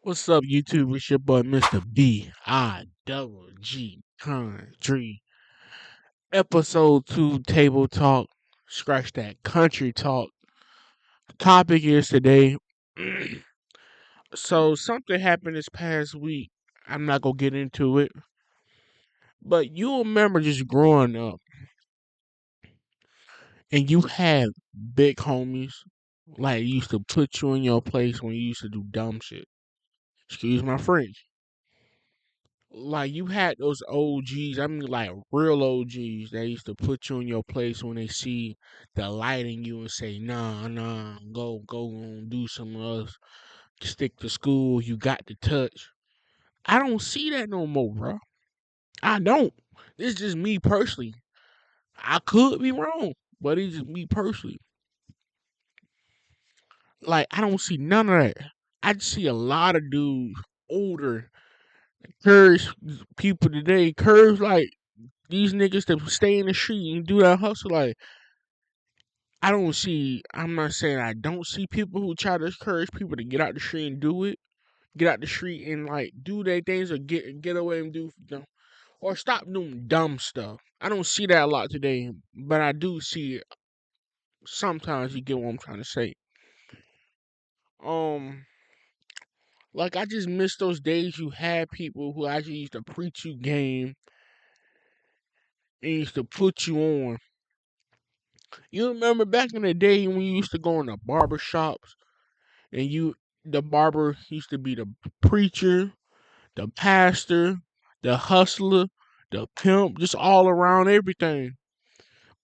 What's up, YouTube? It's your boy, Mr.BiggKountry. Episode 2, Table Talk. Scratch that country talk. The topic is today. So, something happened this past week. I'm not going to get into it. But you remember just growing up and you had big homies like used to put you in your place when you used to do dumb shit. Excuse my French. Like you had those OGs, I mean like real OGs that used to put you in your place when they see the light in you and say, nah, go and do something else. Stick to school, you got the touch. I don't see that no more, bro. I don't. It's just me personally. I could be wrong, but it's just me personally. Like I don't see none of that. I just see a lot of dudes older, curves people today, curves like these niggas that stay in the street and do that hustle, like I don't see. I'm not saying I don't see people who try to encourage people to get out the street and do it, get out the street and like do their things or get away and do or stop doing dumb stuff. I don't see that a lot today, but I do see it sometimes. You get what I'm trying to say. Um, like I just miss those days you had people who actually used to preach you game and used to put you on. You remember back in the day when you used to go in the barber shops and the barber used to be the preacher, the pastor, the hustler, the pimp, just all around everything.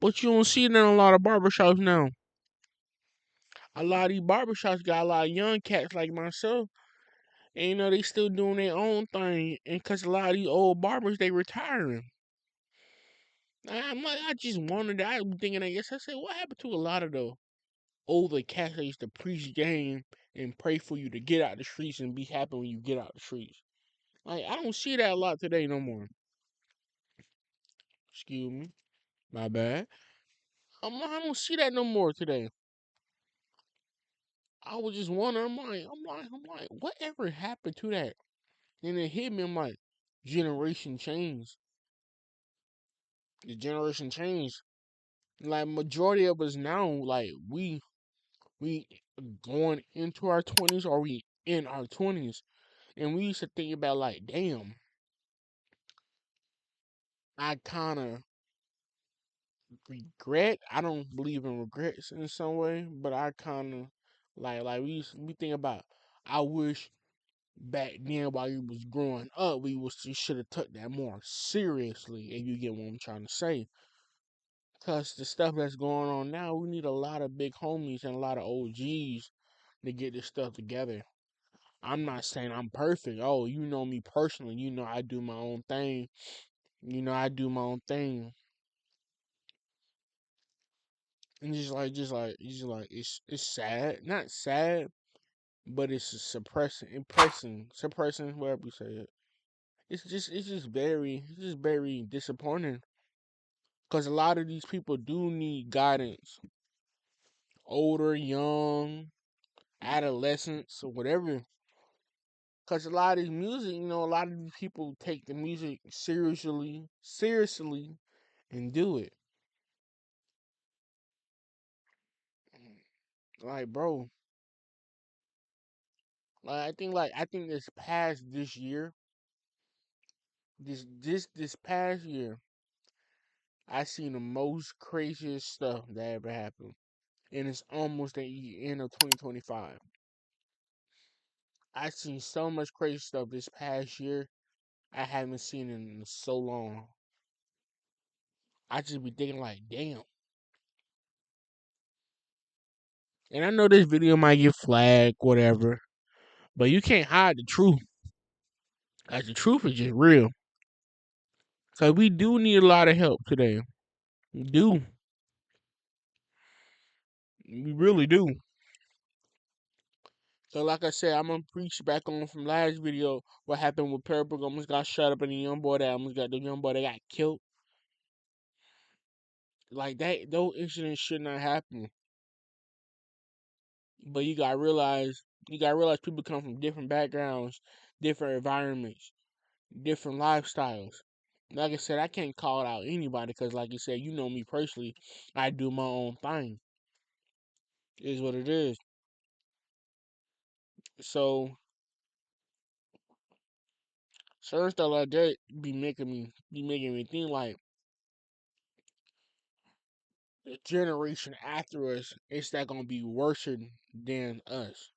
But you don't see that in a lot of barbershops now. A lot of these barbershops got a lot of young cats like myself, and they still doing their own thing. And cause a lot of these old barbers they retiring. I'm like, I just wondered. I'm thinking, I guess I said, what happened to a lot of the older cats that used to preach game and pray for you to get out the streets and be happy when you get out the streets? Like I don't see that a lot today no more. Excuse me, my bad. I don't see that no more today. I was just wondering. I'm like, whatever happened to that? And it hit me. I'm like, generation changed. The generation changed. Like majority of us now, like we going into our 20s or we in our 20s, and we used to think about like, damn, I kind of regret. I don't believe in regrets in some way, but I kind of we think about. I wish back then while we was growing up, we should have took that more seriously. If you get what I'm trying to say, cause the stuff that's going on now, we need a lot of big homies and a lot of OGs to get this stuff together. I'm not saying I'm perfect. Oh, you know me personally. You know I do my own thing. I do my own thing. And it's sad, not sad, but it's suppressing, whatever you say it. It's just very disappointing because a lot of these people do need guidance, older, young, adolescents, or whatever. Because a lot of these music, a lot of these people take the music seriously, and do it. Like, bro, I think this past year, I seen the most craziest stuff that ever happened, and it's almost the end of 2025. I seen so much crazy stuff this past year I haven't seen in so long. I just be thinking like, damn. And I know this video might get flagged, whatever, but you can't hide the truth. Cause the truth is just real. So we do need a lot of help today. We do. We really do. So like I said, I'm gonna preach back on from last video what happened with Purple almost got shot up and the young boy that got killed. Like those incidents should not happen. But you gotta realize You gotta realize people come from different backgrounds, different environments, different lifestyles. Like I said, I can't call out anybody because, like you said, you know me personally. I do my own thing. It is what it is. So certain stuff like that be making me think like the generation after us, it's not gonna be worse than us.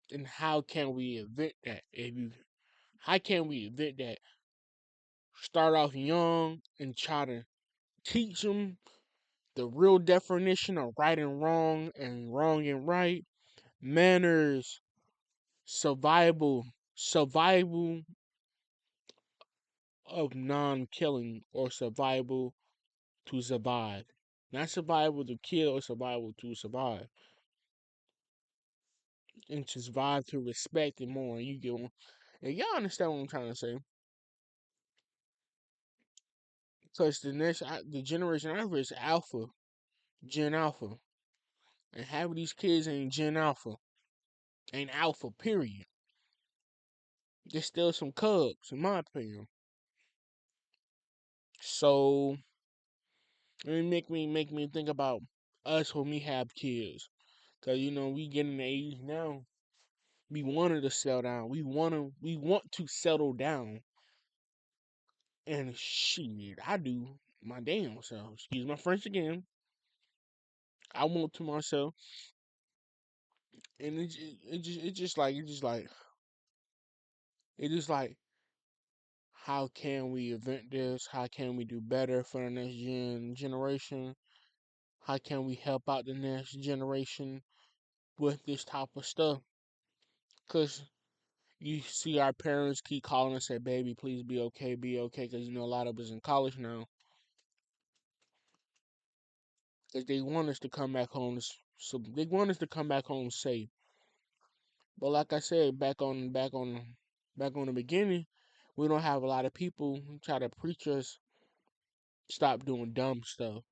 And how can we event that? How can we event that? Start off young and try to teach them the real definition of right and wrong and right, manners, survival of non-killing, or survival to survive. Not survival to kill, or survival to survive. And to survive to respect it more. And you get one. And y'all understand what I'm trying to say. Because the generation after is Alpha, Gen Alpha. And half of these kids ain't Gen Alpha. Ain't Alpha, period. There's still some Cubs, in my opinion. So it make me think about us when we have kids. Cause we getting the age now. We wanted to settle down. We want to settle down. And shit, I do my damn self. Excuse my French again. I want to myself, and it just like how can we event this? How can we do better for the next generation? How can we help out the next generation with this type of stuff? Cause you see our parents keep calling and say, "Baby, please be okay." Cause a lot of us in college now. Cause they want us to come back home. So they want us to come back home safe. But like I said, back on the beginning, we don't have a lot of people who try to preach us stop doing dumb stuff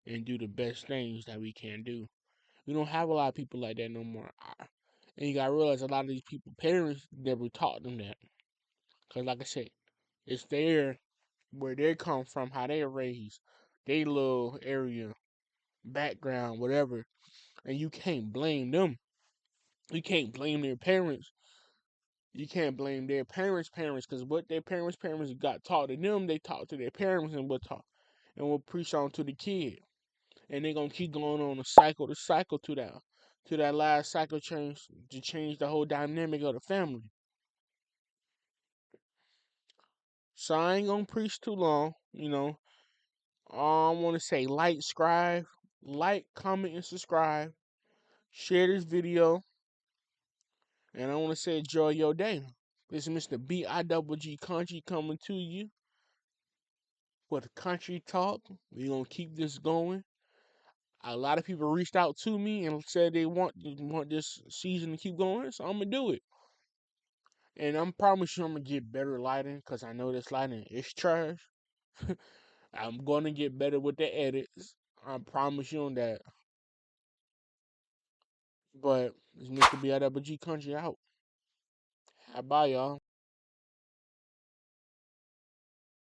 and do the best things that we can do. We don't have a lot of people like that no more. And you gotta realize a lot of these people, parents never taught them that. Cause like I said, it's there where they come from, how they raised, they little area, background, whatever. And you can't blame them. You can't blame their parents. You can't blame their parents, because what their parents got taught to them, they taught to their parents and will preach on to the kid. And they're gonna keep going on a cycle to cycle to that last cycle change the whole dynamic of the family. So I ain't gonna preach too long. I wanna say like, comment, and subscribe. Share this video, and I wanna say enjoy your day. This is Mr. BiggKountry coming to you with country talk. We're gonna keep this going. A lot of people reached out to me and said they want this season to keep going, so I'm gonna do it. And I'm promise you I'm gonna get better lighting because I know this lighting is trash. I'm gonna get better with the edits. I promise you on that. But it's Mr. BiggKountry out. Bye, y'all.